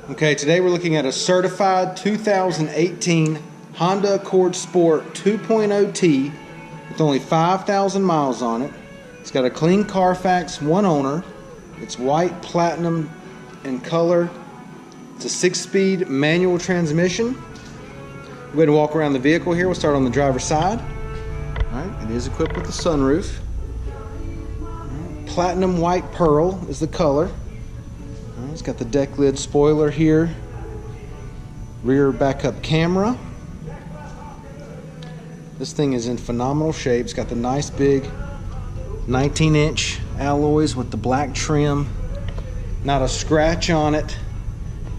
Okay, today we're looking at a certified 2018 Honda Accord Sport 2.0T with only 5,000 miles on it. It's got a clean Carfax, one owner. It's white, platinum in color. It's a 6-speed manual transmission. Go ahead and walk around the vehicle here. We'll start on the driver's side. Alright, it is equipped with a sunroof. Platinum white pearl is the color. It's got the deck lid spoiler here, rear backup camera. This thing is in phenomenal shape. It's got the nice big 19-inch alloys with the black trim. Not a scratch on it.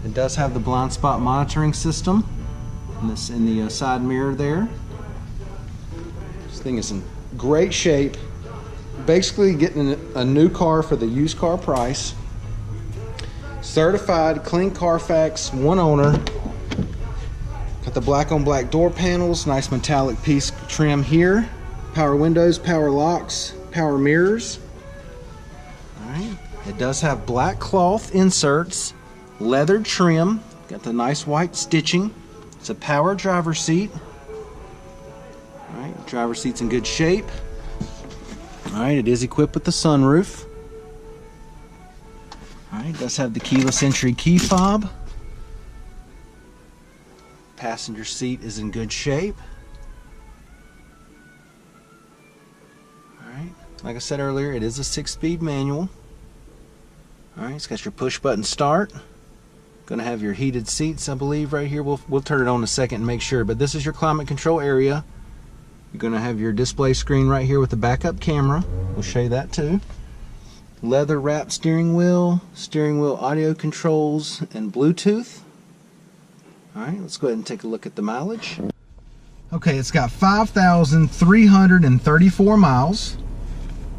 It does have the blind spot monitoring system in the side mirror there. This thing is in great shape. Basically getting a new car for the used car price. Certified, clean Carfax, one owner. Got the black on black door panels, nice metallic piece trim here. Power windows, power locks, power mirrors. Alright. It does have black cloth inserts, leather trim, got the nice white stitching. It's a power driver's seat. Alright, driver's seat's in good shape. Alright, it is equipped with the sunroof. Alright, it does have the keyless entry key fob. Passenger seat is in good shape. Alright, like I said earlier, it is a 6-speed manual. Alright, it's got your push button start. Gonna have your heated seats, I believe, right here. We'll turn it on in a second and make sure, but this is your climate control area. You're gonna have your display screen right here with the backup camera. We'll show you that too. Leather wrapped steering wheel audio controls, and Bluetooth. Alright, let's go ahead and take a look at the mileage. Okay, it's got 5,334 miles.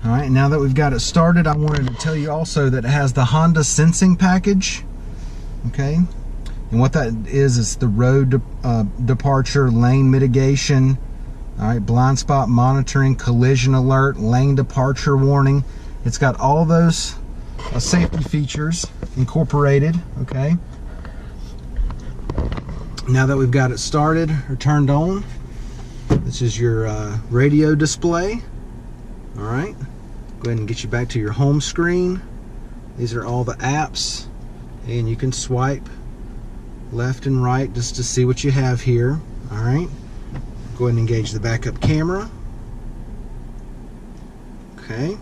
Alright, now that we've got it started, I wanted to tell you also that it has the Honda Sensing package. Okay, and what that is the road departure, lane mitigation, alright, blind spot monitoring, collision alert, lane departure warning. It's got all those safety features incorporated. Okay. Now that we've got it started or turned on, this is your radio display. All right. Go ahead and get you back to your home screen. These are all the apps, and you can swipe left and right just to see what you have here. All right. Go ahead and engage the backup camera. Okay.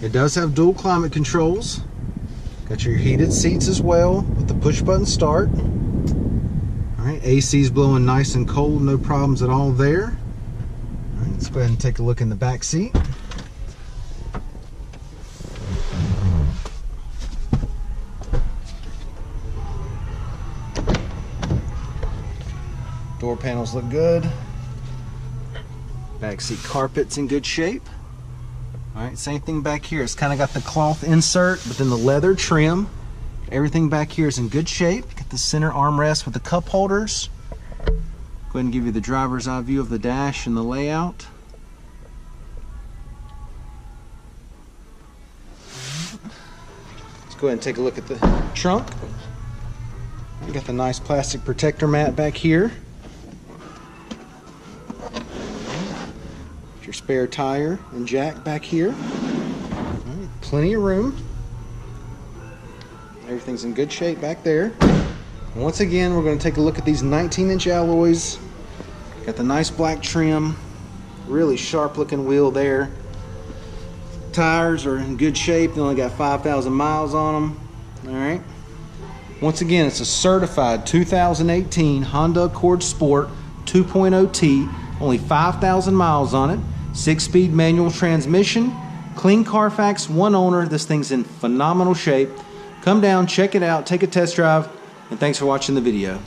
It does have dual climate controls. Got your heated seats as well with the push button start. Alright, AC's blowing nice and cold, no problems at all there. Alright, let's go ahead and take a look in the back seat. Door panels look good. Back seat carpet's in good shape. Alright, same thing back here. It's kind of got the cloth insert, but then the leather trim. Everything back here is in good shape. Got the center armrest with the cup holders. Go ahead and give you the driver's eye view of the dash and the layout. Let's go ahead and take a look at the trunk. You got the nice plastic protector mat back here. Your spare tire and jack back here. Right, plenty of room. Everything's in good shape back there. And once again, we're going to take a look at these 19-inch alloys. Got the nice black trim, really sharp looking wheel there. Tires are in good shape. They only got 5,000 miles on them. All right. Once again, it's a certified 2018 Honda Accord Sport 2.0T. Only 5,000 miles on it. 6-speed manual transmission, clean Carfax, one owner. This thing's in phenomenal shape. Come down, check it out, take a test drive, and thanks for watching the video.